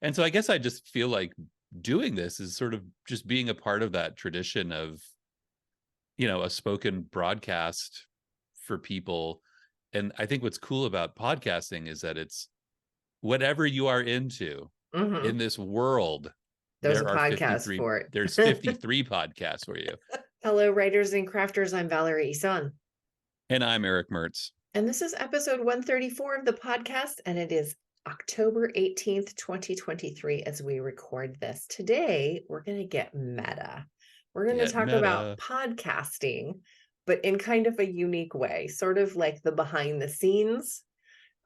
And so I guess I just feel like doing this is sort of just being a part of that tradition of, a spoken broadcast for people. And I think what's cool about podcasting is that it's whatever you are into in this world, there's there a are podcast 53 for it. There's 53 podcasts for you. Hello, writers and crafters. I'm Valerie Isan. And I'm Erick Mertz. And this is episode 134 of the podcast, and it is October 18th, 2023, as we record this. Today, we're going to get meta. We're going to talk about podcasting, but in kind of a unique way, sort of like the behind the scenes,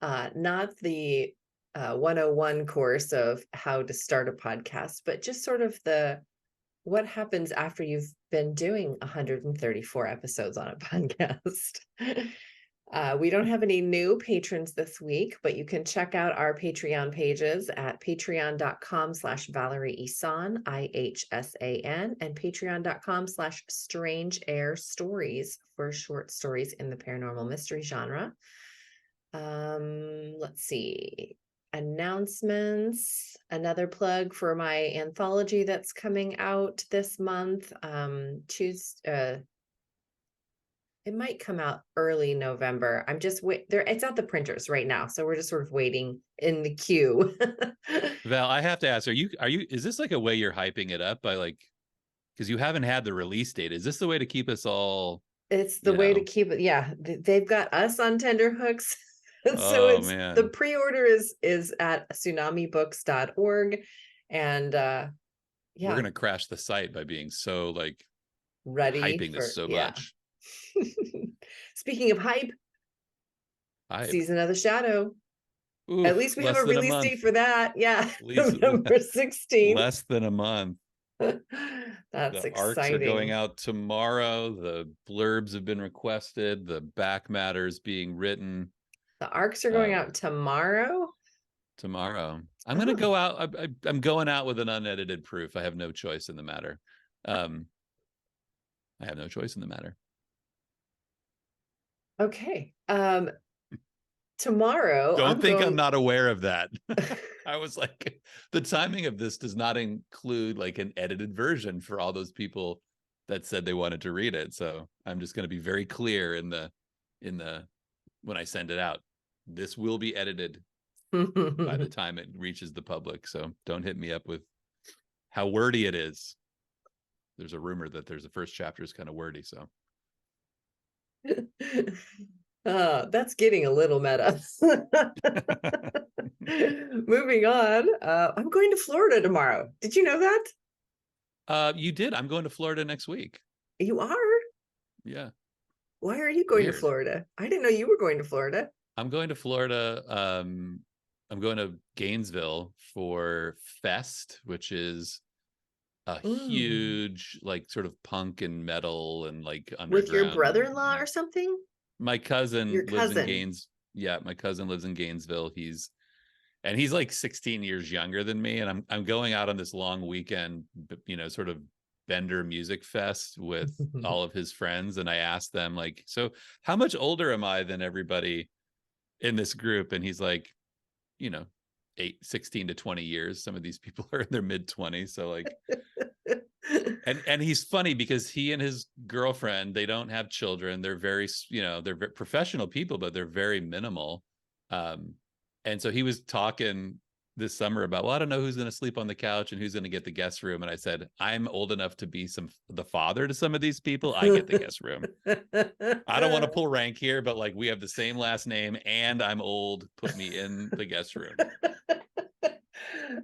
not the 101 course of how to start a podcast, but just sort of what happens after you've been doing 134 episodes on a podcast. We don't have any new patrons this week, but you can check out our Patreon pages at patreon.com/Valerie Isan, IHSAN, and patreon.com/Strange Air Stories for short stories in the paranormal mystery genre. Let's see. Announcements, another plug for my anthology that's coming out this month. It might come out early November. I'm just it's at the printers right now, so we're just sort of waiting in the queue. Val, I have to ask, is this like a way you're hyping it up by because you haven't had the release date? Is this the way to keep us all? It's the way to keep it. Yeah, they've got us on tenterhooks. So man. The pre-order is at tsunamibooks.org, and we're gonna crash the site by being so ready hyping this so much. Speaking of hype, Season of the Shadow. Ooh, at least we have a release date for that. Yeah, November 16th. Less than a month. That's the exciting. Arcs are going out tomorrow. The blurbs have been requested. The back matter's being written. The Arcs are going out tomorrow? Tomorrow. I'm going to go out. I'm going out with an unedited proof. I have no choice in the matter. I have no choice in the matter. Okay. Tomorrow. I'm not aware of that. I was like, the timing of this does not include an edited version for all those people that said they wanted to read it. So I'm just going to be very clear in the when I send it out. This will be edited by the time it reaches the public. So don't hit me up with how wordy it is. There's a rumor that the first chapter is kind of wordy. So that's getting a little meta. Moving on. I'm going to Florida tomorrow. Did you know that? You did. I'm going to Florida next week. You are? Yeah. Why are you going to Florida? I didn't know you were going to Florida. I'm going to Florida. I'm going to Gainesville for Fest, which is a huge sort of punk and metal and underground. With your brother-in-law or something? My cousin lives in Gainesville. Yeah, my cousin lives in Gainesville. He's 16 years younger than me, and I'm going out on this long weekend, sort of Bender Music Fest with all of his friends. And I asked them so how much older am I than everybody in this group? And he's 16 to 20 years. Some of these people are in their mid-20s. So and he's funny because he and his girlfriend, they don't have children. They're very, they're professional people, but they're very minimal. And so he was talking this summer about, well, I don't know who's going to sleep on the couch and who's going to get the guest room. And I said, I'm old enough to be the father to some of these people. I get the guest room. I don't want to pull rank here, but we have the same last name and I'm old. Put me in the guest room.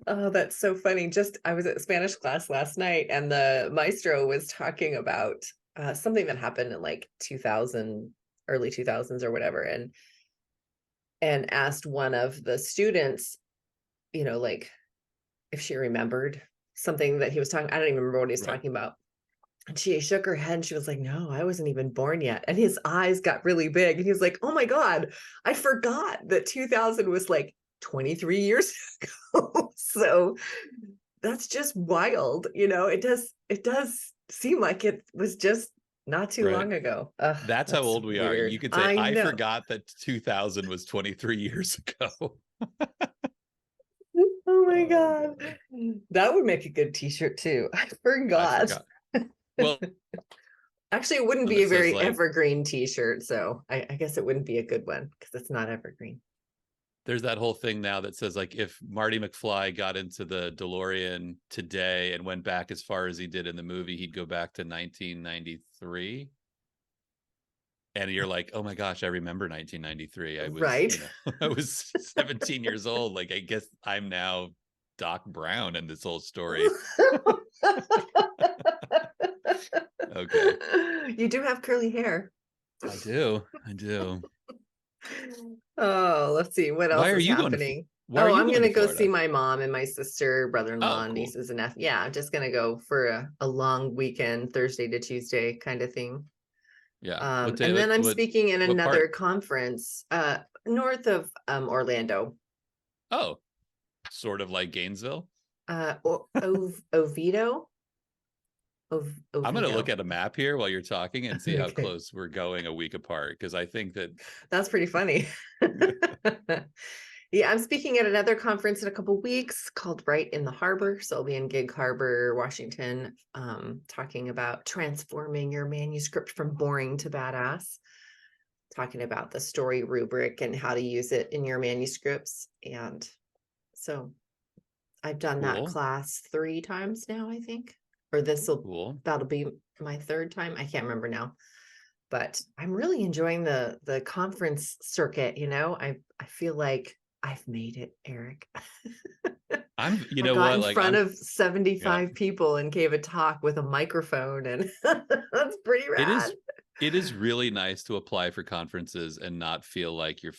Oh, that's so funny. I was at Spanish class last night and the maestro was talking about something that happened in 2000, early 2000s or whatever. And asked one of the students, if she remembered something that he was talking. I don't even remember what he was talking about. And she shook her head and she was like, no, I wasn't even born yet. And his eyes got really big. And he was like, oh my God, I forgot that 2000 was 23 years ago. So that's just wild. It does seem like it was just not too long ago. That's how old we are. You could say, I forgot that 2000 was 23 years ago. Oh my God. That would make a good t-shirt too. I forgot. Well, actually, it wouldn't be it a says very like, evergreen t-shirt, so I guess it wouldn't be a good one because it's not evergreen. there's that whole thing now that says like, if Marty McFly got into the DeLorean today and went back as far as he did in the movie, he'd go back to 1993. And you're like, oh my gosh, I remember 1993. I was, Right. you know, I was 17 years old. Like, I guess I'm now Doc Brown in this whole story. Okay. You do have curly hair. I do. Oh, let's see. What else Why are is you going to, happening? why are you I'm going going to to go see Florida? my mom and my sister, brother-in-law, Oh, cool. nieces and nephews. Yeah, I'm just going to go for a long weekend, Thursday to Tuesday kind of thing. Yeah. And then I'm speaking in another conference north of Orlando. Oh, sort of like Gainesville. Oviedo. I'm going to look at a map here while you're talking and see how Okay. close we're going a week apart, because I think that that's pretty funny. Yeah, I'm speaking at another conference in a couple weeks called Right in the Harbor. So I'll be in Gig Harbor, Washington, talking about transforming your manuscript from boring to badass, talking about the story rubric and how to use it in your manuscripts. And so I've done that class 3 times now, I think, or that'll be my 3rd time. I can't remember now, but I'm really enjoying the conference circuit. You know, I feel like I've made it, Erick. I got in front of 75 people and gave a talk with a microphone, and that's pretty rad. It is really nice to apply for conferences and not feel like you're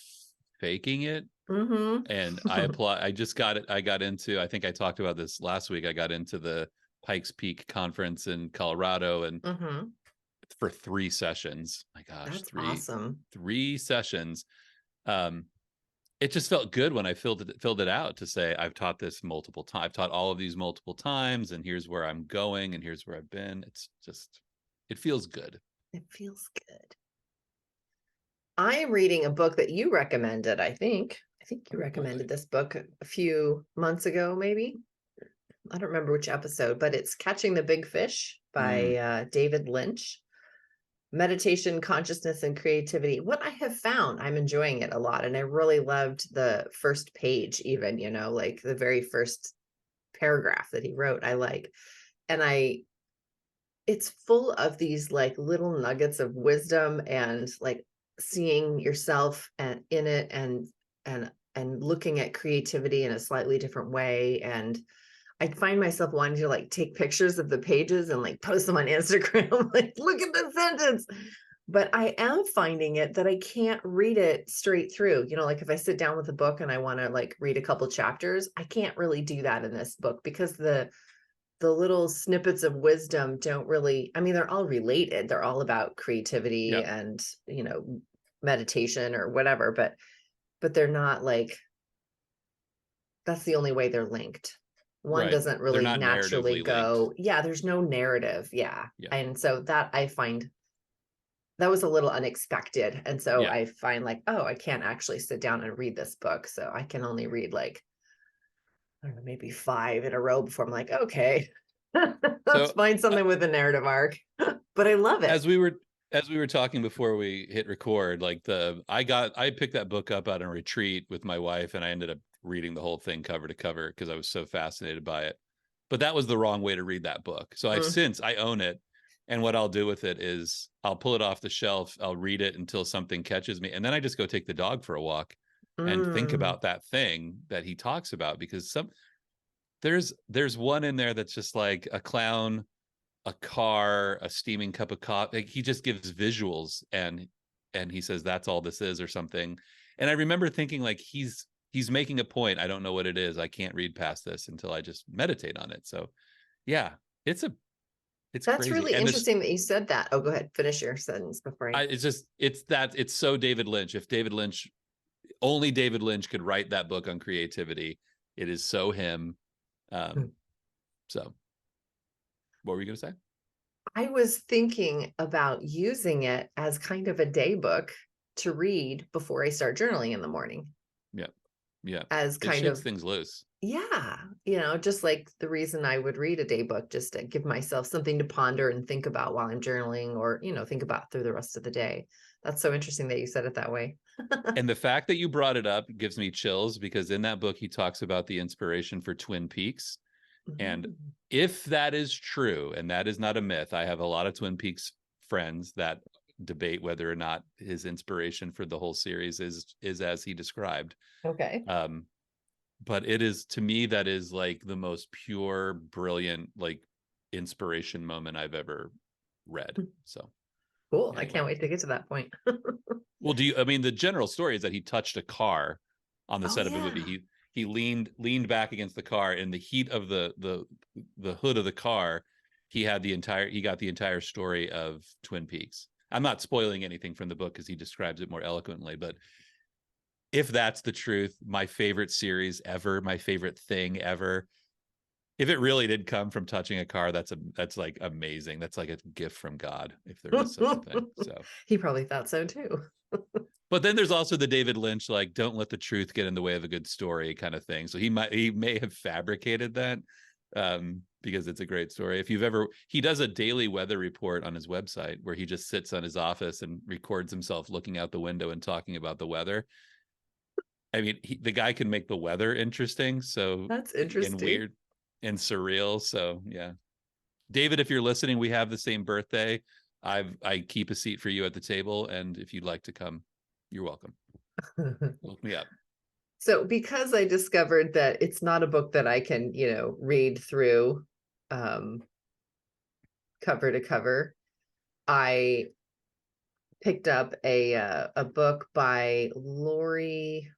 faking it. Mm-hmm. And I got into, I think I talked about this last week. I got into the Pikes Peak conference in Colorado, and for 3 sessions. My gosh, that's awesome. 3 sessions. It just felt good when I filled it out to say, I've taught this multiple times. I've taught all of these multiple times, and here's where I'm going, and here's where I've been. It's just, it feels good. It feels good. I am reading a book that you recommended. I think you recommended this book a few months ago, maybe. I don't remember which episode, but it's Catching the Big Fish by David Lynch. Meditation, consciousness, and creativity. What I have found, I'm enjoying it a lot. And I really loved the first page, even, you know, like the very first paragraph that he wrote, I like. And it's full of these like little nuggets of wisdom and like seeing yourself and in it and looking at creativity in a slightly different way. And I find myself wanting to like take pictures of the pages and like post them on Instagram, like, look at the sentence. But I am finding it that I can't read it straight through. You know, like if I sit down with a book and I want to like read a couple chapters, I can't really do that in this book because the little snippets of wisdom don't really, I mean, they're all related. They're all about creativity and, you know, meditation or whatever, but they're not like, that's the only way they're linked. One doesn't really naturally go, there's no narrative. And so that I find that was a little unexpected. And so I find like, oh, I can't actually sit down and read this book. So I can only read like, I don't know, maybe 5 in a row before I'm like, okay, let's find something with a narrative arc. But I love it. As we were talking before we hit record, like I picked that book up on a retreat with my wife, and I ended up reading the whole thing cover to cover because I was so fascinated by it. But that was the wrong way to read that book. So I own it. And what I'll do with it is I'll pull it off the shelf. I'll read it until something catches me. And then I just go take the dog for a walk and think about that thing that he talks about, because there's one in there that's just like a clown, a car, a steaming cup of coffee. Like, he just gives visuals and he says, that's all this is, or something. And I remember thinking like, he's making a point. I don't know what it is. I can't read past this until I just meditate on it. So yeah, that's crazy. Really interesting that you said that. Oh, go ahead. Finish your sentence before it's so David Lynch. If only David Lynch could write that book on creativity, it is so him. So what were you going to say? I was thinking about using it as kind of a day book to read before I start journaling in the morning. Yeah. As kind of things loose. Yeah, just like the reason I would read a day book, just to give myself something to ponder and think about while I'm journaling, or think about through the rest of the day. That's so interesting that you said it that way. And the fact that you brought it up gives me chills, because in that book he talks about the inspiration for Twin Peaks. And Mm. if that is true, and that is not a myth, I have a lot of Twin Peaks friends that debate whether or not his inspiration for the whole series is as he described. Okay. But it is, to me, that is like the most pure, brilliant, like inspiration moment I've ever read. So Cool. I anyway. can't wait to get to that point. Well, I mean, the general story is that he touched a car on the Oh set of a yeah. movie. He leaned back against the car in the heat of the hood of the car. He got the entire story of Twin Peaks. I'm not spoiling anything from the book because he describes it more eloquently, but if that's the truth, my favorite series ever, my favorite thing ever, if it really did come from touching a car, that's like amazing. That's like a gift from God, if there is such a thing. So He probably thought so too. but then there's also the David Lynch, like, don't let the truth get in the way of a good story kind of thing. So he may have fabricated that, because it's a great story. If you've ever, he does a daily weather report on his website where he just sits on his office and records himself looking out the window and talking about the weather. I mean, the guy can make the weather interesting. So, That's and interesting. weird and surreal. So yeah, David, if you're listening, we have the same birthday. I keep a seat for you at the table, and if you'd like to come, you're welcome. Look me up. So because I discovered that it's not a book that I can, read through cover to cover, I picked up a book by Laurie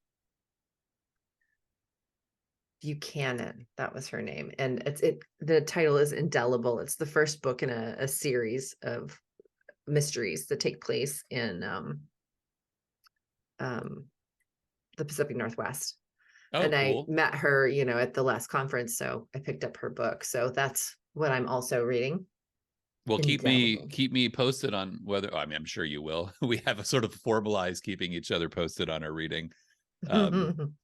Buchanan. That was her name. And the title is Indelible. It's the first book in a series of mysteries that take place in the Pacific Northwest. Oh, And I cool. met her, at the last conference. So I picked up her book. So that's what I'm also reading. Well, Indelible. keep me posted on whether, I mean, I'm sure you will. We have a sort of formalized keeping each other posted on our reading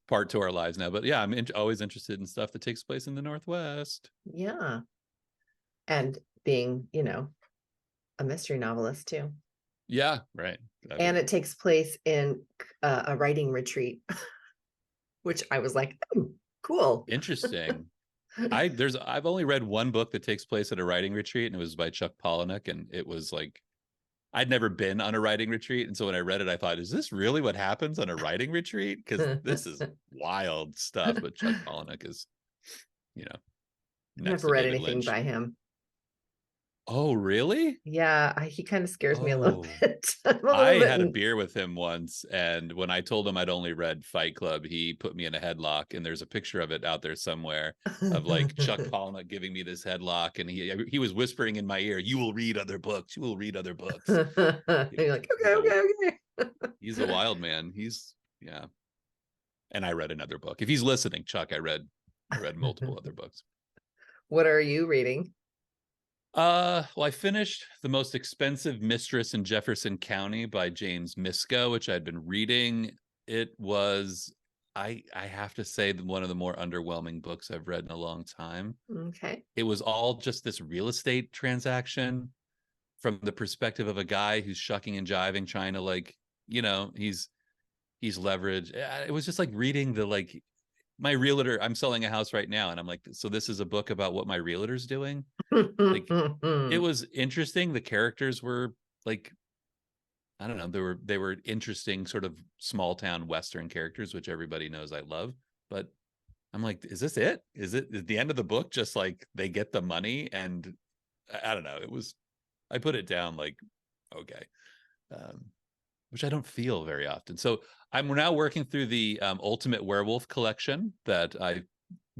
part to our lives now. But yeah, I'm always interested in stuff that takes place in the Northwest. Yeah. And being, a mystery novelist too. Yeah, right. And it takes place in a writing retreat, which I was like, oh, cool. Interesting. I've only read one book that takes place at a writing retreat, and it was by Chuck Palahniuk, and it was like, I'd never been on a writing retreat, and so when I read it, I thought, is this really what happens on a writing retreat? Because this is wild stuff. But Chuck Palahniuk is, you know, I've next never to read David anything Lynch. by him. Oh, really? Yeah, he kind of scares me a little Oh, bit. I'm a I little had a bit. beer with him once, and when I told him I'd only read Fight Club, he put me in a headlock, and there's a picture of it out there somewhere of like Chuck Palahniuk giving me this headlock, and he was whispering in my ear, "You will read other books. You will read other books." You're like, okay, okay. He's a wild man. Yeah. And I read another book. If he's listening, Chuck, I read multiple other books. What are you reading? Well, I finished The Most Expensive Mistress in Jefferson County by James Misko, which I'd been reading. It was, I have to say, one of the more underwhelming books I've read in a long time. Okay. It was all just this real estate transaction from the perspective of a guy who's shucking and jiving, trying to, like, he's leveraged. It was just like reading my realtor. I'm selling a house right now, and I'm like, so this is a book about what my realtor's doing. Like, it was interesting. The characters were like, I don't know, they were interesting, sort of small town Western characters, which everybody knows I love. But I'm like, is this it? Is the end of the book just like they get the money? And I don't know. I put it down like, okay. Which I don't feel very often. So we're now working through the Ultimate Werewolf collection that I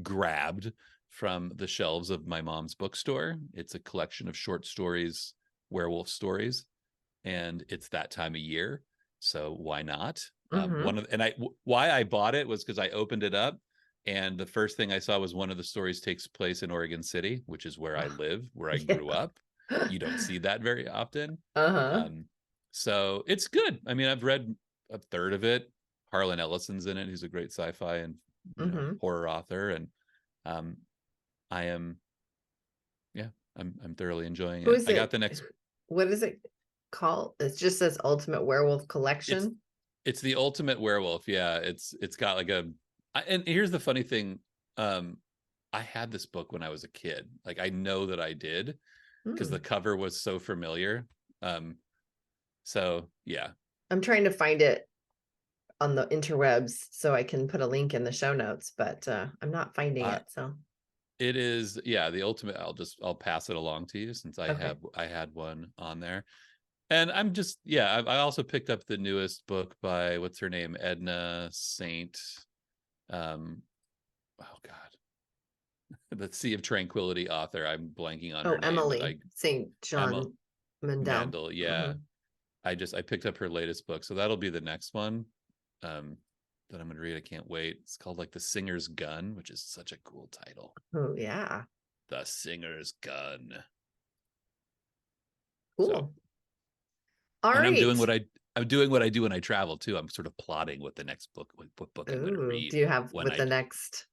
grabbed from the shelves of my mom's bookstore. It's a collection of short stories, werewolf stories, and it's that time of year, so why not? Why I bought it was because I opened it up, and the first thing I saw was one of the stories takes place in Oregon City, which is where I live, where I Yeah. grew up. You don't see that very often. Uh-huh. So it's good. I mean, I've read a third of it. Harlan Ellison's in it, who's a great sci-fi and horror author, and I am, I'm thoroughly enjoying Who it. is I it? got the next. What is it called? It just says Ultimate Werewolf Collection. It's the Ultimate Werewolf. Yeah, it's got like and here's the funny thing. I had this book when I was a kid. Like, I know that I did because the cover was so familiar. So yeah. I'm trying to find it on the interwebs so I can put a link in the show notes, but I'm not finding it. So it is, the Ultimate. I'll pass it along to you, since I had one on there. And I'm just, I also picked up the newest book by, what's her name? Edna Saint. Oh God. The Sea of Tranquility author. I'm blanking on her name. Emily St. John Mandel. Yeah. I picked up her latest book. So that'll be the next one that I'm going to read. I can't wait. It's called like The Singer's Gun, which is such a cool title. Oh yeah. The Singer's Gun. Cool. So, all right. I'm doing what I do when I travel too. I'm sort of plotting what the next book, what book I'm going to read. Do you have the next?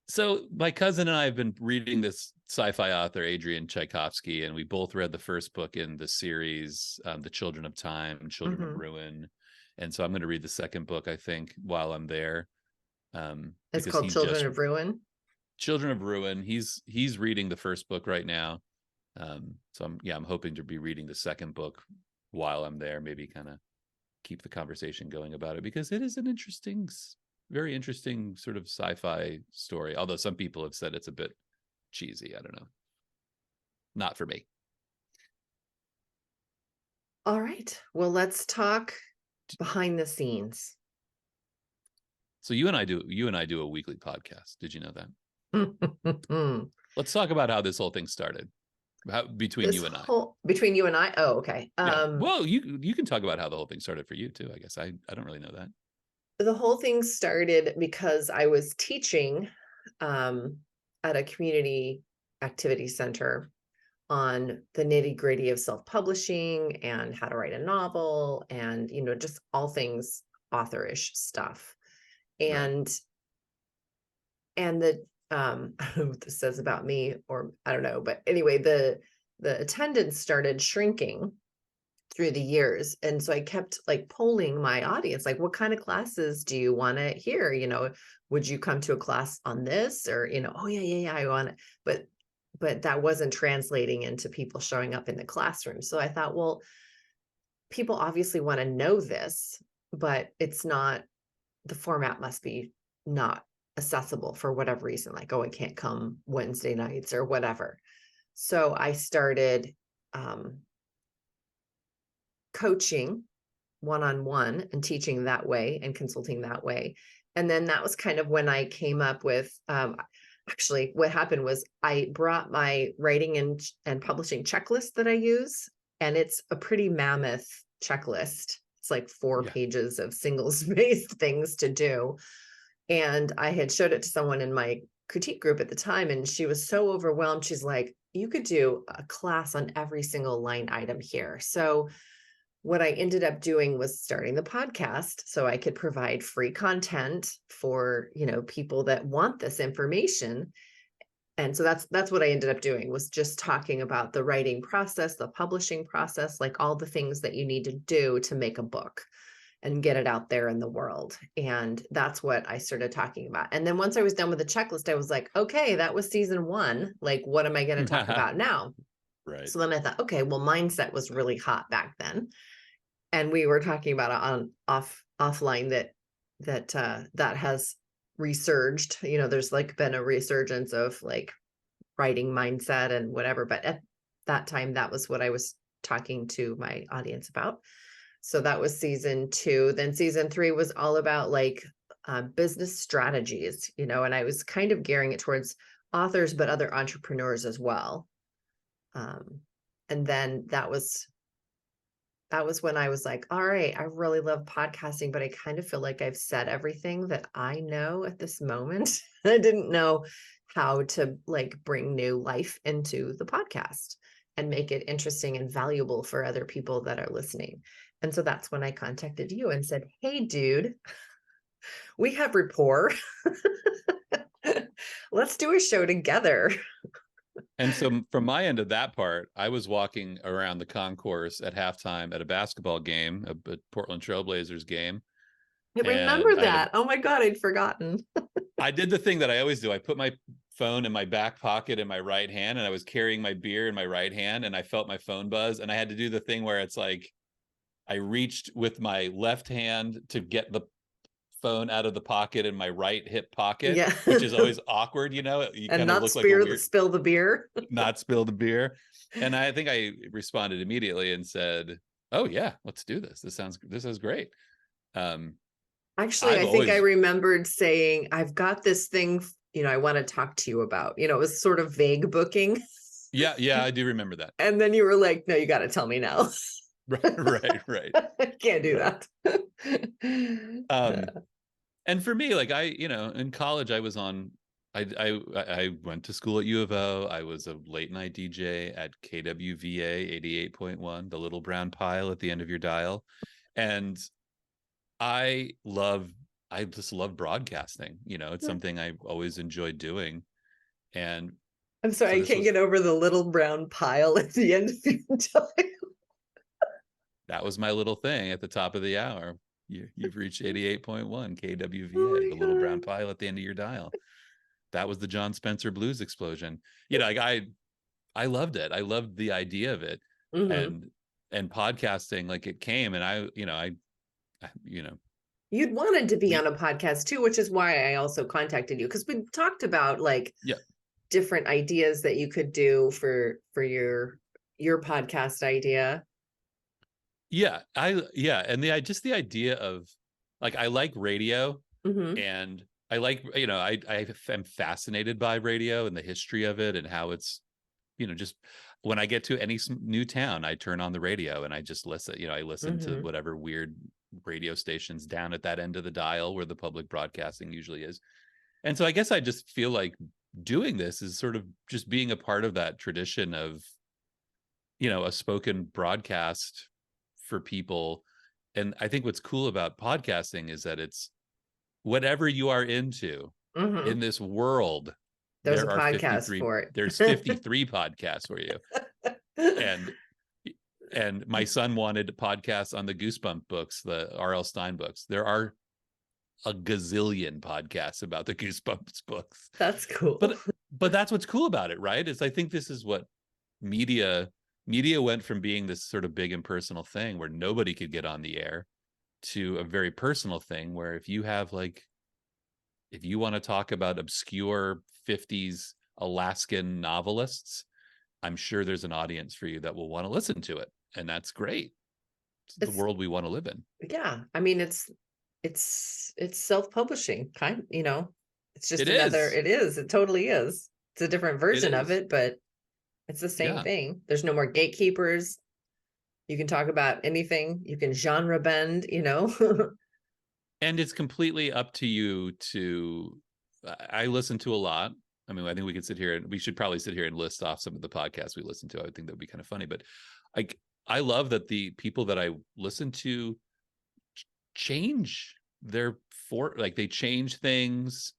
So my cousin and I have been reading this sci-fi author, Adrian Tchaikovsky, and we both read the first book in the series, The Children of Time, Children of Ruin. And so I'm going to read the second book, I think, while I'm there. It's called Children of Ruin. Children of Ruin. He's reading the first book right now. So I'm hoping to be reading the second book while I'm there, maybe kind of keep the conversation going about it, because it is an very interesting sort of sci-fi story. Although some people have said it's a bit cheesy. I don't know. Not for me. All right. Well, let's talk behind the scenes. So you and I do a weekly podcast. Did you know that? Let's talk about how this whole thing started. Between you and I. Oh, okay. Well, you can talk about how the whole thing started for you too. I guess I don't really know that. The whole thing started because I was teaching at a community activity center on the nitty-gritty of self-publishing and how to write a novel, and just all things authorish stuff. And the I don't know what this says about me, or I don't know, but anyway, the attendance started shrinking through the years. And so I kept like polling my audience, like, what kind of classes do you want to hear? Would you come to a class on this? Or, oh yeah, I want it. But that wasn't translating into people showing up in the classroom. So I thought, well, people obviously want to know this, but it's not, the format must be not accessible for whatever reason, like, oh, I can't come Wednesday nights or whatever. So I started coaching one-on-one and teaching that way and consulting that way. And then that was kind of when I came up with, actually what happened was I brought my writing and publishing checklist that I use, and it's a pretty mammoth checklist. It's like 4 pages of single-spaced things to do. And I had showed it to someone in my critique group at the time, and she was so overwhelmed. She's like, you could do a class on every single line item here. So what I ended up doing was starting the podcast so I could provide free content for, people that want this information. And so that's what I ended up doing, was just talking about the writing process, the publishing process, like all the things that you need to do to make a book and get it out there in the world. And that's what I started talking about. And then once I was done with the checklist, I was like, okay, that was season 1. Like, what am I going to talk about now? Right. So then I thought, okay, well, mindset was really hot back then. And we were talking about it on offline that has resurged. There's like been a resurgence of like writing mindset and whatever. But at that time, that was what I was talking to my audience about. So that was season 2. Then season 3 was all about like business strategies, and I was kind of gearing it towards authors, but other entrepreneurs as well. And then that was when I was like, all right, I really love podcasting, but I kind of feel like I've said everything that I know at this moment. I didn't know how to like bring new life into the podcast and make it interesting and valuable for other people that are listening. And so that's when I contacted you and said, hey, dude, We have rapport. Let's do a show together. And so from my end of that part, I was walking around the concourse at halftime at a basketball game, a Portland Trailblazers game. I remember that. Oh my God, I'd forgotten. I did the thing that I always do. I put my phone in my back pocket in my right hand, and I was carrying my beer in my right hand, and I felt my phone buzz. And I had to do the thing where it's like I reached with my left hand to get the phone out of the pocket in my right hip pocket, Yeah. which is always awkward, you know. You And kind of not look like a weird, spill the beer. not spill the beer. And I think I responded immediately and said, "Oh yeah, let's do this. This is great." Actually, I think I remembered saying, I've got this thing, I want to talk to you about. It was sort of vague booking. Yeah, I do remember that. And then you were like, no, you got to tell me now. Right. I can't do that. And for me, like in college, I was on. I went to school at U of O. I was a late night DJ at KWVA 88.1, the little brown pile at the end of your dial, and I just love broadcasting. It's something I always enjoyed doing. And I'm sorry, I can't get over the little brown pile at the end of your dial. That was my little thing at the top of the hour. You've reached 88.1 KWVA, the little brown pile at the end of your dial. That was the John Spencer blues explosion. Like I loved it. I loved the idea of it. Mm-hmm. And podcasting, like it came, and I you'd wanted to be on a podcast too, which is why I also contacted you, because we talked about different ideas that you could do for your podcast idea. And the idea of like, I like radio, mm-hmm. and I like, I am fascinated by radio and the history of it and how it's, just when I get to any new town, I turn on the radio and I just listen, I listen mm-hmm. to whatever weird radio stations down at that end of the dial where the public broadcasting usually is. And so I guess I just feel like doing this is sort of just being a part of that tradition of, a spoken broadcast for people. And I think what's cool about podcasting is that it's whatever you are into mm-hmm. in this world. There's a podcast for it. There's 53 podcasts for you. And my son wanted podcasts on the Goosebump books, the R.L. Stine books. There are a gazillion podcasts about the Goosebumps books. That's cool. But that's what's cool about it, right? I think this is what media went from being this sort of big impersonal thing where nobody could get on the air to a very personal thing where if you want to talk about obscure 50s Alaskan novelists, I'm sure there's an audience for you that will want to listen to it. And that's great. It's the world we want to live in. Yeah. I mean, it's self-publishing it's just it totally is. It's a different version of it, but it's the same thing. There's no more gatekeepers. You can talk about anything. You can genre bend, And it's completely up to you I listen to a lot. I mean, I think we should probably sit here and list off some of the podcasts we listen to. I think that would be kind of funny, but I love that the people that I listen to change they change things.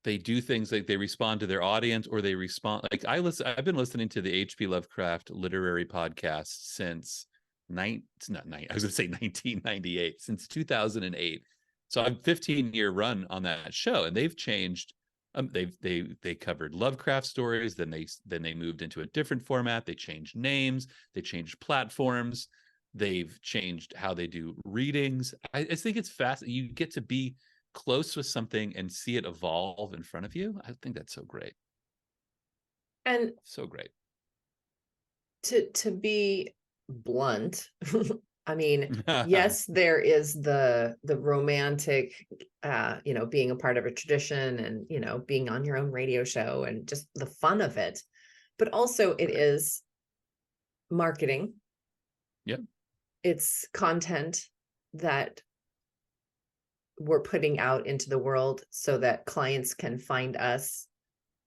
They do things like they respond to their audience, or they respond. Like I've been listening to the H.P. Lovecraft literary podcast since 1998, since 2008. So I'm 15-year run on that show, and they've changed. They covered Lovecraft stories, then they moved into a different format. They changed names, they changed platforms, they've changed how they do readings. I think it's fast. You get to be close with something and see it evolve in front of you. I think that's so great. And so great. To be blunt, I mean, yes, there is the romantic, being a part of a tradition and, being on your own radio show and just the fun of it. But also it is marketing. Yep. It's content that we're putting out into the world so that clients can find us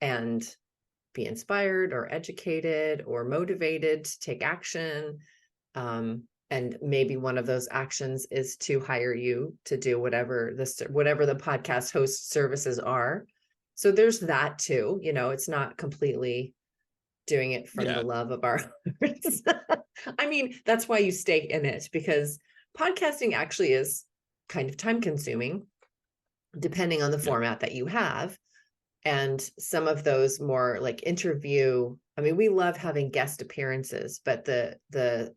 and be inspired or educated or motivated to take action. and maybe one of those actions is to hire you to do whatever the podcast host services are. So there's that too. It's not completely doing it from the love of our hearts. I mean, that's why you stay in it, because podcasting actually is kind of time consuming, depending on the format that you have. And some of those more like interview, I mean, we love having guest appearances, but the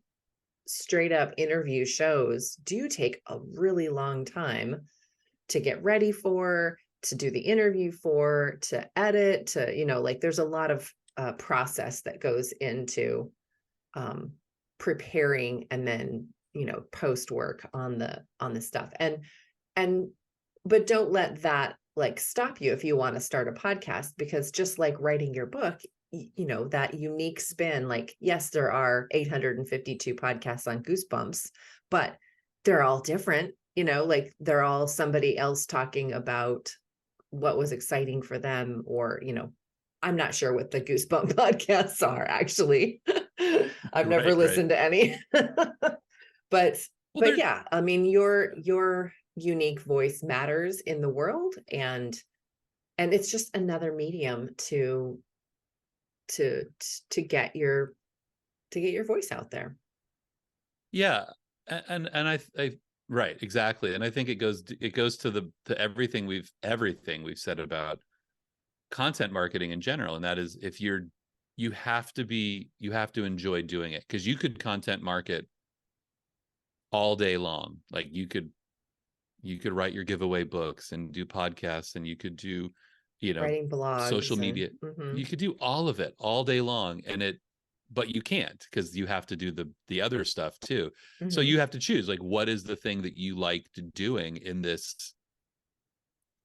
straight up interview shows do take a really long time to get ready for, to do the interview for, to edit, to, like there's a lot of process that goes into preparing and then, post work on the stuff. But don't let that like stop you if you want to start a podcast, because just like writing your book, that unique spin, like, yes, there are 852 podcasts on Goosebumps, but they're all different, like they're all somebody else talking about what was exciting for them, or, I'm not sure what the Goosebump podcasts are actually. I've never listened to any, but yeah, I mean, your unique voice matters in the world, and it's just another medium to get your voice out there. Yeah. And I right, exactly. And I think it goes to everything we've said about content marketing in general. And that is, if you have to enjoy doing it, because you could content market all day long. Like you could write your giveaway books and do podcasts, and you could do, writing blogs, social media. You could do all of it all day long, but you can't, because you have to do the other stuff too. So you have to choose, like, what is the thing that you like doing in this,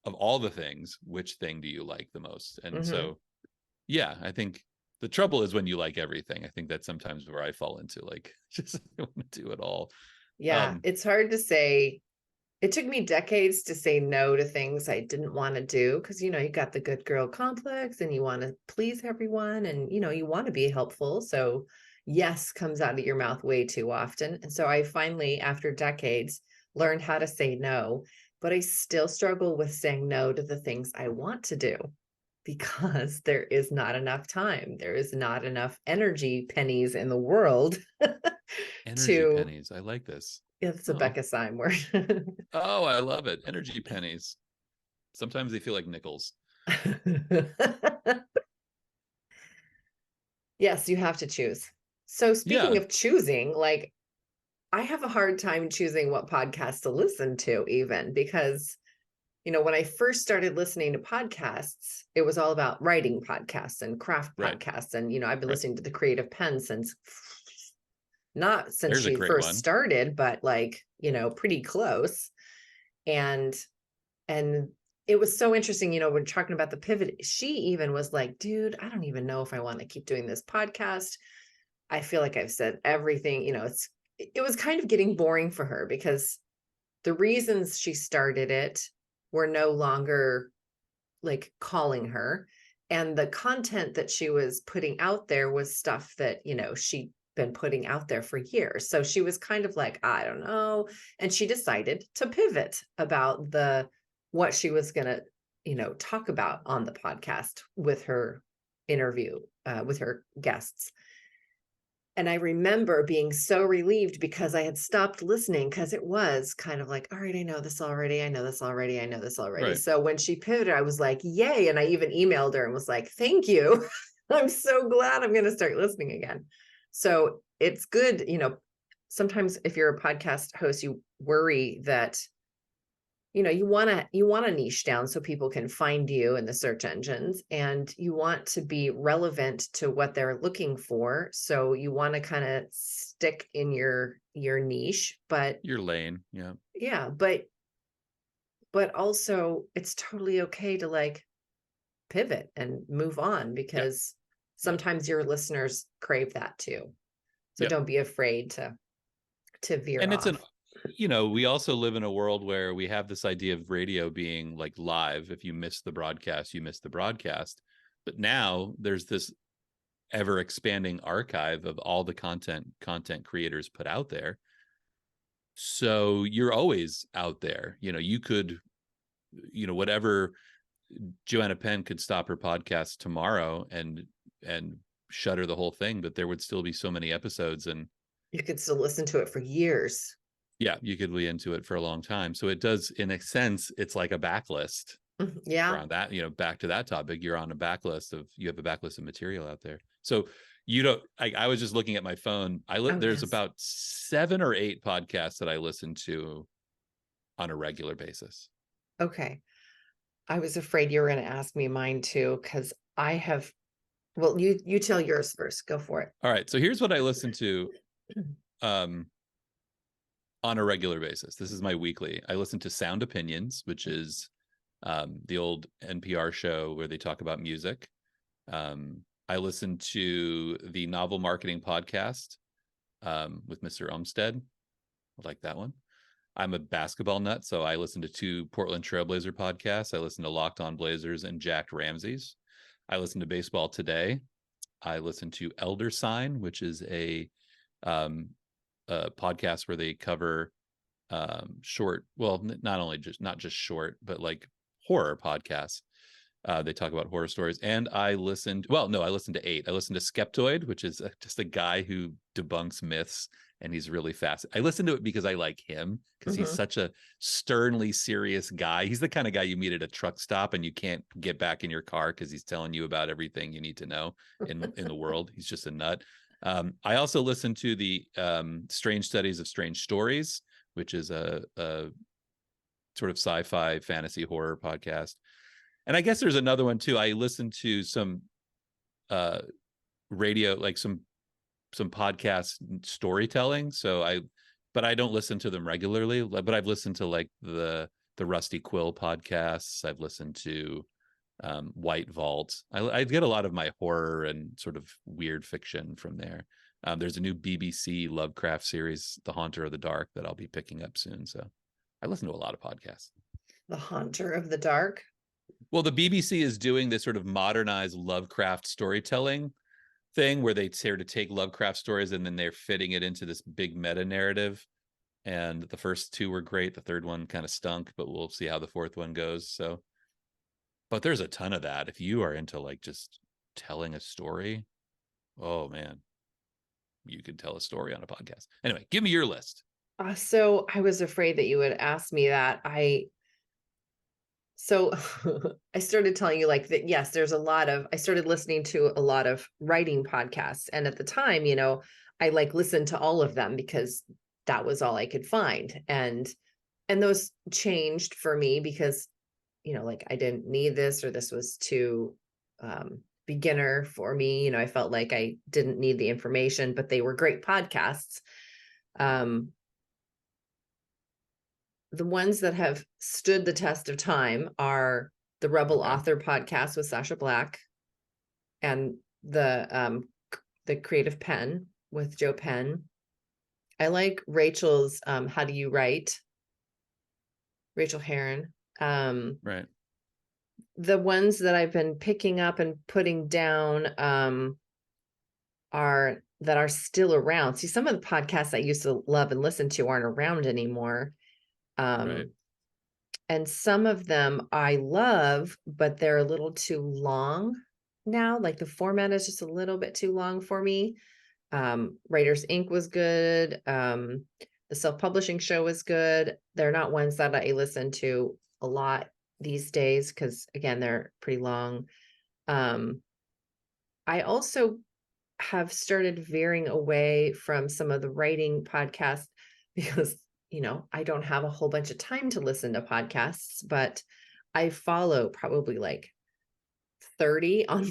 of all the things, which thing do you like the most? And so, yeah, I think the trouble is when you like everything. I think that's sometimes where I fall into, like, just want to do it all. Yeah, it's hard to say. It took me decades to say no to things I didn't want to do, because, you got the good girl complex and you want to please everyone, and, you want to be helpful. So yes comes out of your mouth way too often. And so I finally, after decades, learned how to say no, but I still struggle with saying no to the things I want to do, because there is not enough time. There is not enough energy pennies in the world. Energy pennies. I like this. It's a Becca Syme word. Oh, I love it. Energy pennies. Sometimes they feel like nickels. Yes, you have to choose. So speaking of choosing, like, I have a hard time choosing what podcasts to listen to, even because, when I first started listening to podcasts, it was all about writing podcasts and craft podcasts. And, I've been listening to The Creative Pen since she first started, but like, pretty close. And it was so interesting, when talking about the pivot, she even was like, dude, I don't even know if I want to keep doing this podcast. I feel like I've said everything, it was kind of getting boring for her, because the reasons she started it were no longer like calling her. And the content that she was putting out there was stuff that, she'd been putting out there for years. So she was kind of like, I don't know. And she decided to pivot about what she was going to, talk about on the podcast with her interview, with her guests. And I remember being so relieved, because I had stopped listening, because it was kind of like, all right, I know this already. I know this already. I know this already. Right. So when she pivoted, I was like, yay. And I even emailed her and was like, thank you. I'm so glad I'm going to start listening again. So it's good. Sometimes if you're a podcast host, you worry that, you want to niche down so people can find you in the search engines, and you want to be relevant to what they're looking for. So you want to kind of stick in your niche, but your lane. Yeah. Yeah. But also it's totally okay to like pivot and move on, because sometimes your listeners crave that too. So don't be afraid to veer off. It's we also live in a world where we have this idea of radio being like live. If you miss the broadcast, you miss the broadcast. But now there's this ever expanding archive of all the content creators put out there. So you're always out there. You could, whatever, Joanna Penn could stop her podcast tomorrow and shutter the whole thing, but there would still be so many episodes, and you could still listen to it for years. Yeah, you could be into it for a long time. So it does, in a sense, it's like a backlist. Yeah. Around that, back to that topic, you have a backlist of material out there. So you don't, I was just looking at my phone. There's about 7 or 8 podcasts that I listen to on a regular basis. Okay. I was afraid you were going to ask me mine too, because I have, well, you tell yours first. Go for it. All right. So here's what I listen to on a regular basis. This is my weekly. I listen to Sound Opinions, which is the old NPR show where they talk about music. I listen to the Novel Marketing Podcast with Mr. Umstead. I like that one. I'm a basketball nut, so I listen to 2 Portland Trailblazer podcasts. I listen to Locked On Blazers and Jack Ramsey's. I listen to Baseball Today. I listen to Elder Sign, which is a podcast where they cover short, well, not just short, but like horror podcasts. They talk about horror stories. And I listened to 8. I listened to Skeptoid, which is just a guy who debunks myths, and he's really fast. I listen to it because I like him, because he's such a sternly serious guy. He's the kind of guy you meet at a truck stop and you can't get back in your car because he's telling you about everything you need to know in the world. He's just a nut. I also listen to the Strange Studies of Strange Stories, which is a sort of sci-fi fantasy horror podcast. And I guess there's another one too. I listen to some radio, like some podcast storytelling. But I don't listen to them regularly. But I've listened to like the Rusty Quill podcasts. I've listened to White Vault. I get a lot of my horror and sort of weird fiction from there. There's a new BBC Lovecraft series, The Haunter of the Dark, that I'll be picking up soon. So I listen to a lot of podcasts. The Haunter of the Dark? Well, the BBC is doing this sort of modernized Lovecraft storytelling thing where they sort of take Lovecraft stories and then they're fitting it into this big meta narrative. And the first 2 were great. The third one kind of stunk, but we'll see how the 4th one goes. So, but there's a ton of that. If you are into like just telling a story, oh man, you could tell a story on a podcast. Anyway, give me your list. So I was afraid that you would ask me that. So I started telling you like that, yes, I started listening to a lot of writing podcasts. And at the time, I like listened to all of them because that was all I could find. And those changed for me because, like I didn't need this, or this was too beginner for me. I felt like I didn't need the information, but they were great podcasts. The ones that have stood the test of time are the Rebel Author podcast with Sasha Black, and the Creative Pen with Joe Penn. I like Rachel's How Do You Write? Rachel Herron. Right. The ones that I've been picking up and putting down are still around. See, some of the podcasts I used to love and listen to aren't around anymore. Right. And some of them I love, but they're a little too long now. Like the format is just a little bit too long for me. Writers Inc. was good. The Self-Publishing Show was good. They're not ones that I listen to a lot these days because, again, they're pretty long. I also have started veering away from some of the writing podcasts because I don't have a whole bunch of time to listen to podcasts, but I follow probably like 30 on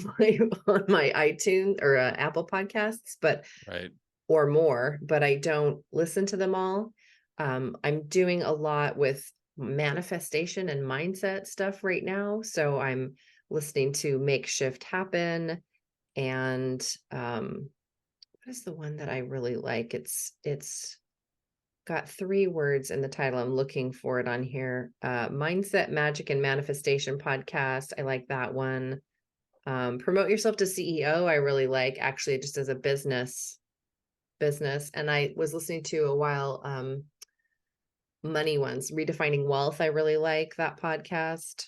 my iTunes or Apple Podcasts, but Right. or more, but I don't listen to them all. I'm doing a lot with manifestation and mindset stuff right now. So I'm listening to Make Shift Happen. And what is the one that I really like? It's got 3 words in the title. I'm looking for it on here. Mindset, Magic, and Manifestation podcast. I like that one. Promote Yourself to CEO. I really like, actually, just as a business. And I was listening to a while money ones. Redefining Wealth, I really like that podcast.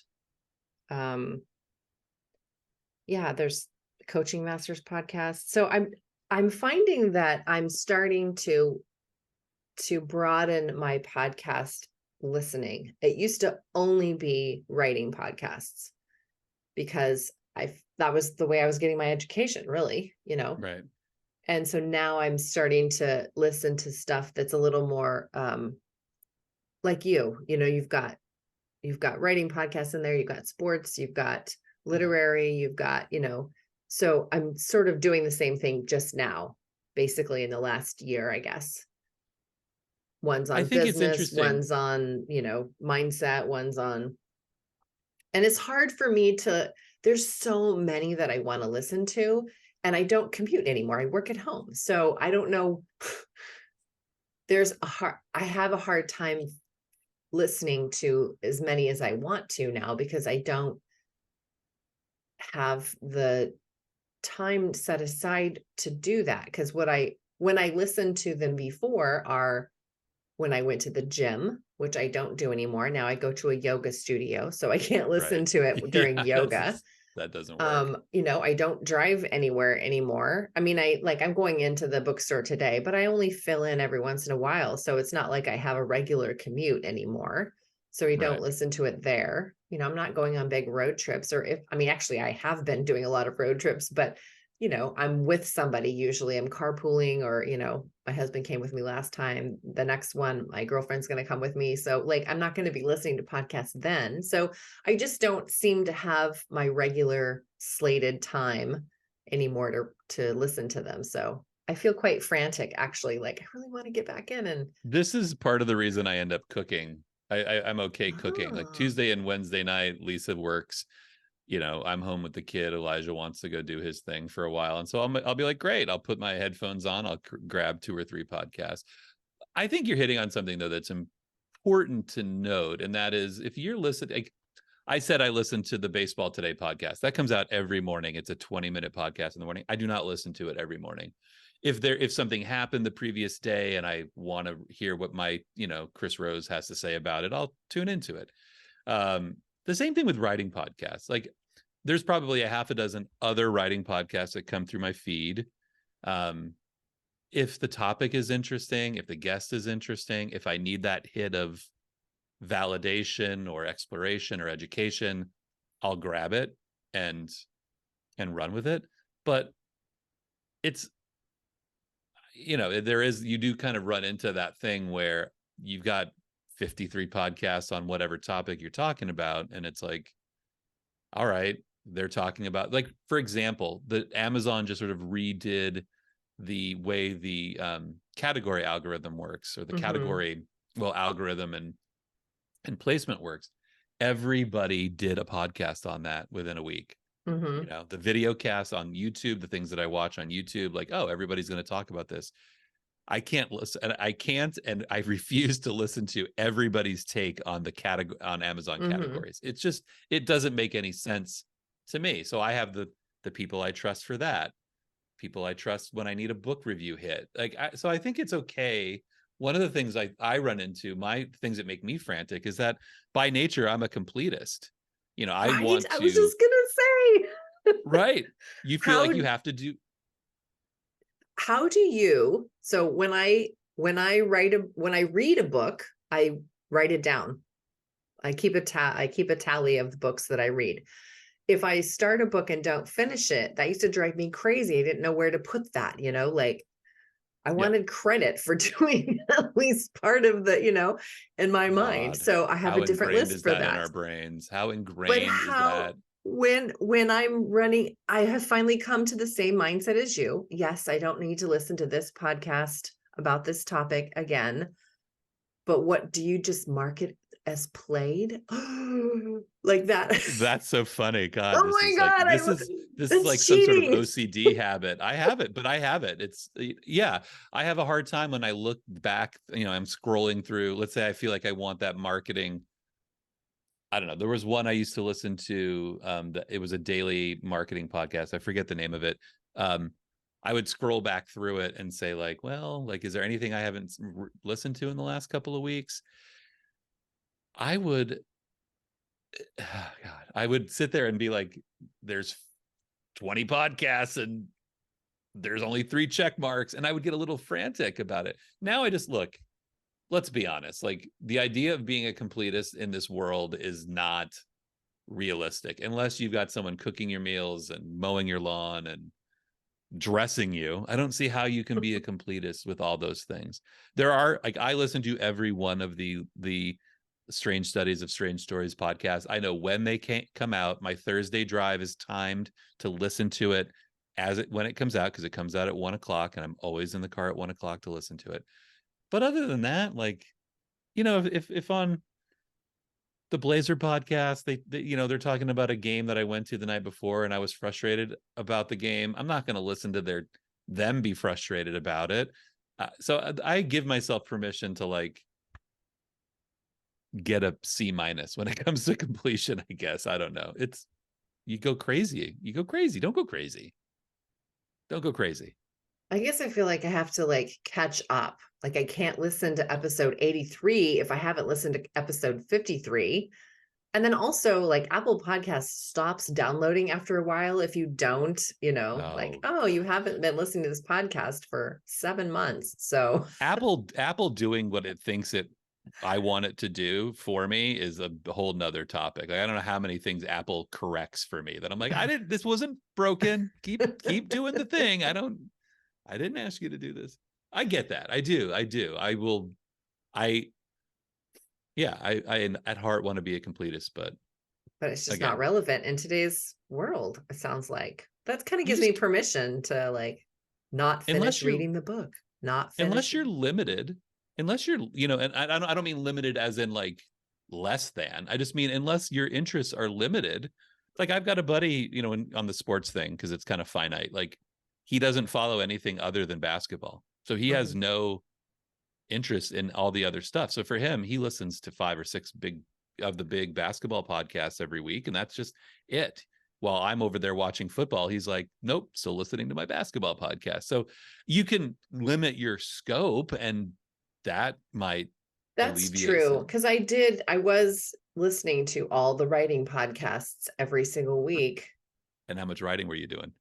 Yeah, there's Coaching Masters podcast. So I'm finding that I'm starting to broaden my podcast listening. It used to only be writing podcasts because that was the way I was getting my education, really, Right. And so now I'm starting to listen to stuff that's a little more like you've got writing podcasts in there, you've got sports, you've got literary, you've got, so I'm sort of doing the same thing just now, basically in the last year, I guess. One's I on think it's business, interesting. one's on, mindset, one's on, and it's hard for me there's so many that I want to listen to, and I don't commute anymore. I work at home. So I don't know. I have a hard time listening to as many as I want to now because I don't have the time set aside to do that. Because when I listened to them before are when I went to the gym, which I don't do anymore. Now I go to a yoga studio, so I can't listen to it during yoga. That doesn't work. I don't drive anywhere anymore. I mean, I'm going into the bookstore today, but I only fill in every once in a while. So it's not like I have a regular commute anymore. So you don't listen to it there. I'm not going on big road trips actually I have been doing a lot of road trips, but I'm with somebody. Usually I'm carpooling or, my husband came with me last time. The next one, my girlfriend's going to come with me. So I'm not going to be listening to podcasts then. So I just don't seem to have my regular slated time anymore to listen to them. So I feel quite frantic, actually. I really want to get back in. And this is part of the reason I end up cooking. I'm okay cooking. Like Tuesday and Wednesday night, Lisa works. I'm home with the kid. Elijah wants to go do his thing for a while. And so I'll be like, great, I'll put my headphones on. I'll grab 2 or 3 podcasts. I think you're hitting on something, though, that's important to note. And that is, if you're listening, I said I listen to the Baseball Today podcast. That comes out every morning. It's a 20-minute podcast in the morning. I do not listen to it every morning. If something happened the previous day and I want to hear what my, Chris Rose has to say about it, I'll tune into it. The same thing with writing podcasts. There's probably a half a dozen other writing podcasts that come through my feed. If the topic is interesting, if the guest is interesting, if I need that hit of validation or exploration or education, I'll grab it and run with it. But it's, you do kind of run into that thing where you've got 53 podcasts on whatever topic you're talking about. And it's like, all right, they're talking about, for example, the Amazon just sort of redid the way the category algorithm works, or the category, algorithm and placement works. Everybody did a podcast on that within a week. The video cast on YouTube, the things that I watch on YouTube, everybody's going to talk about this. I can't listen, and I refuse to listen to everybody's take on the category on Amazon categories. It's just, it doesn't make any sense to me. So I have the people I trust for that. People I trust when I need a book review hit. So I think it's okay. One of the things I run into, my things that make me frantic, is that by nature I'm a completist. I want to. I was just gonna say. Right. You feel like you have to do. How do you? So when I read a book, I write it down. I keep a tally of the books that I read. If I start a book and don't finish it, that used to drive me crazy. I didn't know where to put that, I wanted credit for doing at least part of the, in my mind. So I have a different list for that. In our brains? How ingrained is that? When I'm running, I have finally come to the same mindset as you. Yes, I don't need to listen to this podcast about this topic again. But what do you just mark it as played? Like that. That's so funny. God, oh my God. This is like cheating. Some sort of OCD habit. I have it, but I have it. It's, yeah, I have a hard time when I look back, I'm scrolling through, let's say I feel like I want that marketing. I don't know. There was one I used to listen to. It was a daily marketing podcast. I forget the name of it. I would scroll back through it and say, is there anything I haven't listened to in the last couple of weeks? I would, God, I would sit there and be like, there's 20 podcasts and there's only 3 check marks. And I would get a little frantic about it. Now I just look, let's be honest, like the idea of being a completist in this world is not realistic unless you've got someone cooking your meals and mowing your lawn and dressing you. I don't see how you can be a completist with all those things. There are, like, I listen to every one of the Strange Studies of Strange Stories podcast. I know when they can't come out. My Thursday drive is timed to listen to it when it comes out, because it comes out at 1:00, and I'm always in the car at 1:00 to listen to it. But other than that, like, if on the Blazer podcast, they're talking about a game that I went to the night before and I was frustrated about the game, I'm not going to listen to them be frustrated about it. So I give myself permission to like get a C- when it comes to completion, I guess. I don't know. You go crazy. Don't go crazy. Don't go crazy. I guess I feel like I have to like catch up. Like I can't listen to episode 83 if I haven't listened to episode 53. And then also like Apple Podcasts stops downloading after a while if you don't, like, oh, you haven't been listening to this podcast for 7 months. So Apple doing what it thinks I want it to do for me is a whole nother topic. Like, I don't know how many things Apple corrects for me that I'm like, this wasn't broken. Keep doing the thing. I didn't ask you to do this. I get that. I do. I at heart want to be a completist, but it's just not relevant in today's world. It sounds like that kind of gives me permission to like not finish reading the book, unless you're limited, and I don't mean limited as in like less than. I just mean unless your interests are limited. Like I've got a buddy, on the sports thing, because it's kind of finite. Like he doesn't follow anything other than basketball, so he has no interest in all the other stuff. So for him, he listens to 5 or 6 big basketball podcasts every week, and that's just it. While I'm over there watching football, he's like, nope, still listening to my basketball podcast. So you can limit your scope, and that might That's true, because I was listening to all the writing podcasts every single week. And how much writing were you doing?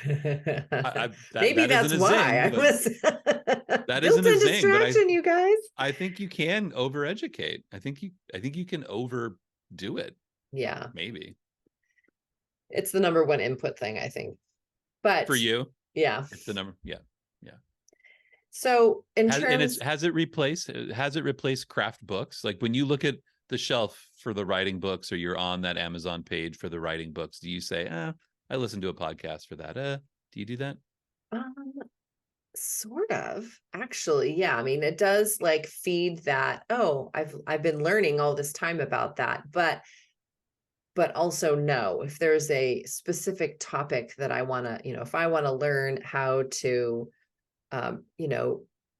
Maybe that's why I was that built-in distraction, you guys. I think you can overeducate. I think you can overdo it. Yeah, maybe it's the number one input thing, I think. But for you, yeah, it's the number. Yeah. So has it replaced craft books? Like when you look at the shelf for the writing books, or you're on that Amazon page for the writing books, do you say, I listen to a podcast for that? Do you do that? Sort of, actually. Yeah. I mean, it does like feed that. Oh, I've been learning all this time about that, but also no, if there's a specific topic that I want to, if I want to learn how to,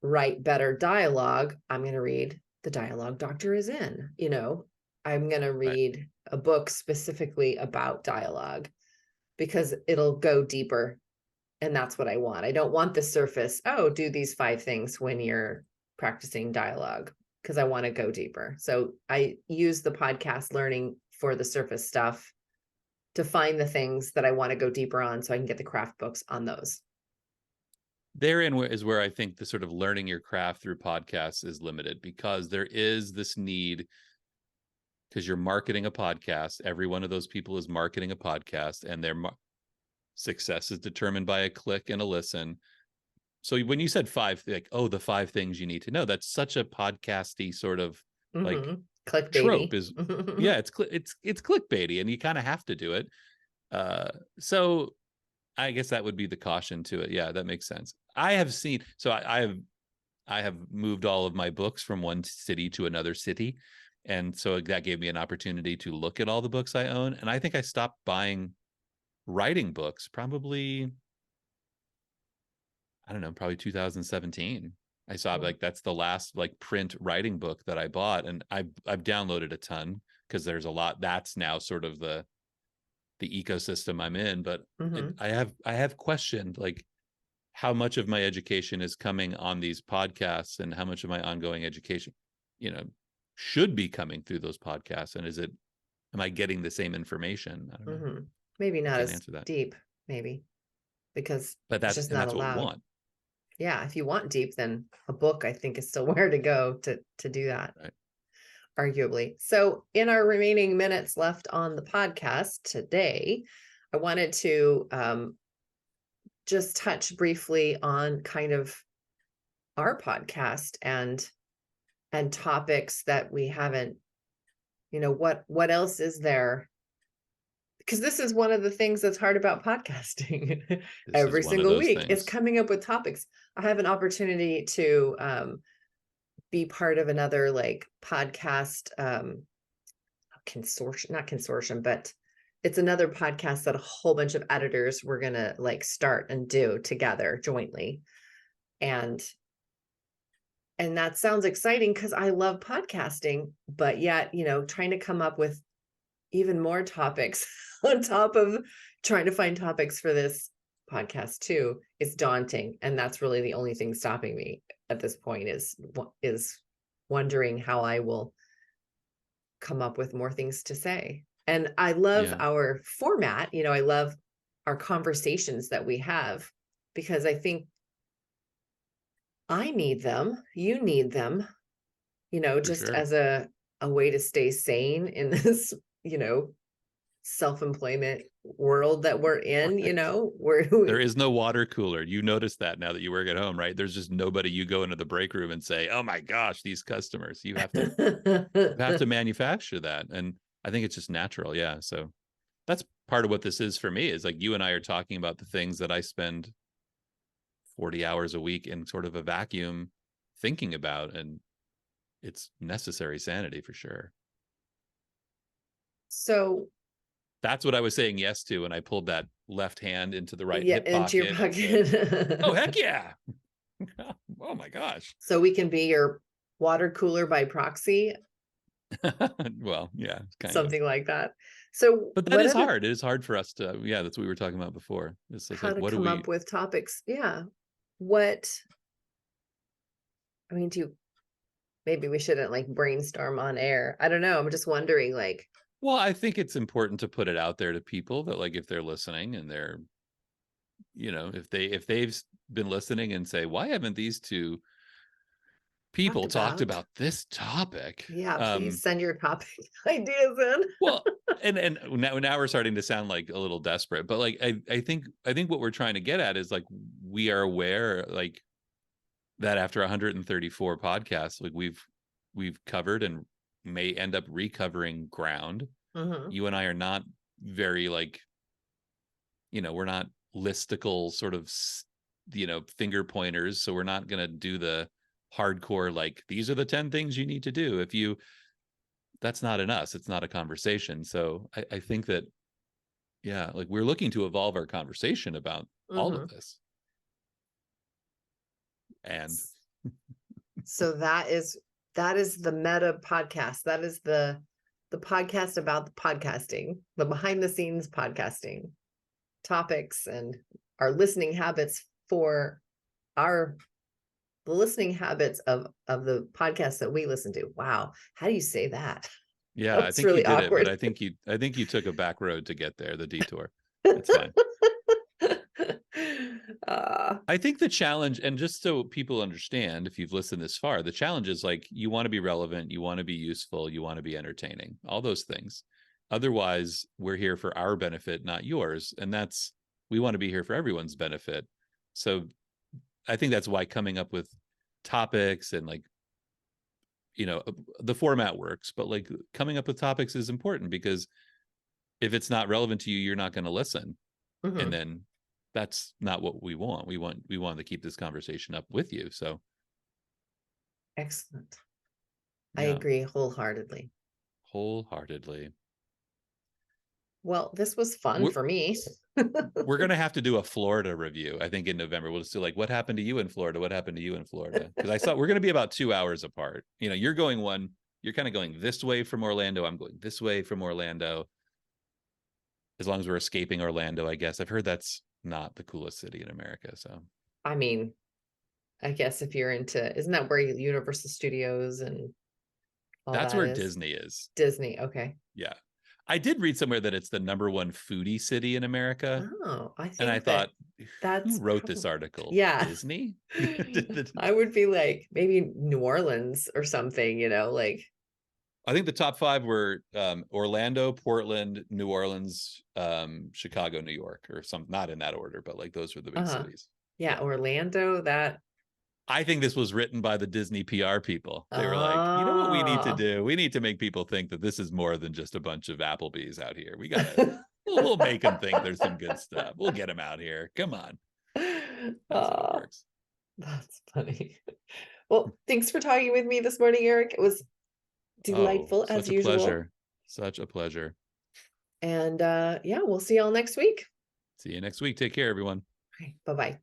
write better dialogue, I'm going to read The Dialogue Doctor Is In. I'm going to read a book specifically about dialogue, because it'll go deeper. And that's what I want. I don't want the surface. Oh, do these 5 things when you're practicing dialogue, because I want to go deeper. So I use the podcast learning for the surface stuff to find the things that I want to go deeper on, so I can get the craft books on those. Therein is where I think the sort of learning your craft through podcasts is limited, because there is this need, because you're marketing a podcast. Every one of those people is marketing a podcast, and their success is determined by a click and a listen. So when you said 5, like, the 5 things you need to know, that's such a podcasty sort of like clickbaity trope. Is it's clickbaity, and you kind of have to do it. So I guess that would be the caution to it. Yeah, that makes sense. I have moved all of my books from one city to another city, and so that gave me an opportunity to look at all the books I own. And I think I stopped buying writing books probably, I don't know, probably 2017. I saw like that's the last like print writing book that I bought, and I've downloaded a ton, because there's a lot. That's now sort of the ecosystem I'm in. But I have questioned like how much of my education is coming on these podcasts, and how much of my ongoing education, should be coming through those podcasts, and am I getting the same information? I don't know. Maybe not Can't as answer that. deep, maybe, because But it's just not that's what we allowed. want. Yeah, if you want deep, then a book, I think, is still where to go to do that. Right. Arguably. So in our remaining minutes left on the podcast today, I wanted to just touch briefly on kind of our podcast and topics that we haven't, what else is there? Because this is one of the things that's hard about podcasting. Every single week is coming up with topics. I have an opportunity to be part of another like podcast consortium, not consortium, but it's another podcast that a whole bunch of editors were gonna like start and do together jointly. And that sounds exciting because I love podcasting, but yet, trying to come up with even more topics on top of trying to find topics for this podcast too is daunting. And that's really the only thing stopping me at this point is wondering how I will come up with more things to say. And I love our format. I love our conversations that we have because I think I need them. You need them, just as a way to stay sane in this, self-employment world that we're in, where there is no water cooler. You notice that now that you work at home, right? There's just nobody you go into the break room and say, oh my gosh, these customers. You have to manufacture that. And I think it's just natural. Yeah. So that's part of what this is for me, is like you and I are talking about the things that I spend 40 hours a week in sort of a vacuum thinking about, and it's necessary sanity for sure. So that's what I was saying yes to when I pulled that left hand into the right hip pocket. Into your pocket. Said, oh, heck yeah. Oh my gosh. So we can be your water cooler by proxy. Well, yeah, something like that. So, but that is hard. It is hard for us to, that's what we were talking about before. It's how to come up with topics. Yeah. Maybe we shouldn't like brainstorm on air. I don't know. I'm just wondering like. Well, I think it's important to put it out there to people that like, if they're listening and they're, if they've been listening and say, why haven't these two people talked about this topic? Yeah, please send your topic ideas in. Well, and now we're starting to sound like a little desperate, but like I think what we're trying to get at is like we are aware like that after 134 podcasts, like we've covered and may end up recovering ground. Mm-hmm. You and I are not very like, we're not listicle sort of, finger pointers. So we're not going to do the hardcore, like, these are the 10 things you need to do. That's not in us. It's not a conversation. So I think that, like we're looking to evolve our conversation about all of this. And so that is the meta podcast. That is the podcast about the podcasting, the behind the scenes podcasting topics and our listening habits for the listening habits of the podcasts that we listen to. Wow. How do you say that? Yeah, I think really you did awkward. It, but I think you took a back road to get there, the detour. It's fine. I think the challenge, and just so people understand, if you've listened this far, the challenge is like, you want to be relevant, you want to be useful, you want to be entertaining, all those things. Otherwise, we're here for our benefit, not yours. And we want to be here for everyone's benefit. So I think that's why coming up with topics and like, the format works, but like coming up with topics is important, because if it's not relevant to you, you're not going to listen. Mm-hmm. And then that's not what we want. We want to keep this conversation up with you. So excellent. Yeah. I agree wholeheartedly. Well, this was fun for me. We're going to have to do a Florida review, I think, in November. We'll just do like, what happened to you in Florida? What happened to you in Florida? Because I saw we're going to be about 2 hours apart. You're going you're kind of going this way from Orlando. I'm going this way from Orlando. As long as we're escaping Orlando, I guess. I've heard that's not the coolest city in America. So, I mean, I guess if you're into, isn't that where Universal Studios and That's where Disney is. Disney. Okay. Yeah. I did read somewhere that it's the #1 foodie city in America. Oh, I think and I thought, that's who wrote this article? Yeah. Disney? I would be like, maybe New Orleans or something, like. I think the top 5 were Orlando, Portland, New Orleans, Chicago, New York, or not in that order, but like those were the big cities. Yeah, Orlando, that. I think this was written by the Disney PR people. They were like, you know what we need to do? We need to make people think that this is more than just a bunch of Applebee's out here. We gotta, we'll make them think there's some good stuff. We'll get them out here. Come on. That's how it works. That's funny. Well, thanks for talking with me this morning, Erick. It was delightful as usual. Pleasure. Such a pleasure. And yeah, we'll see y'all next week. See you next week. Take care, everyone. Bye-bye.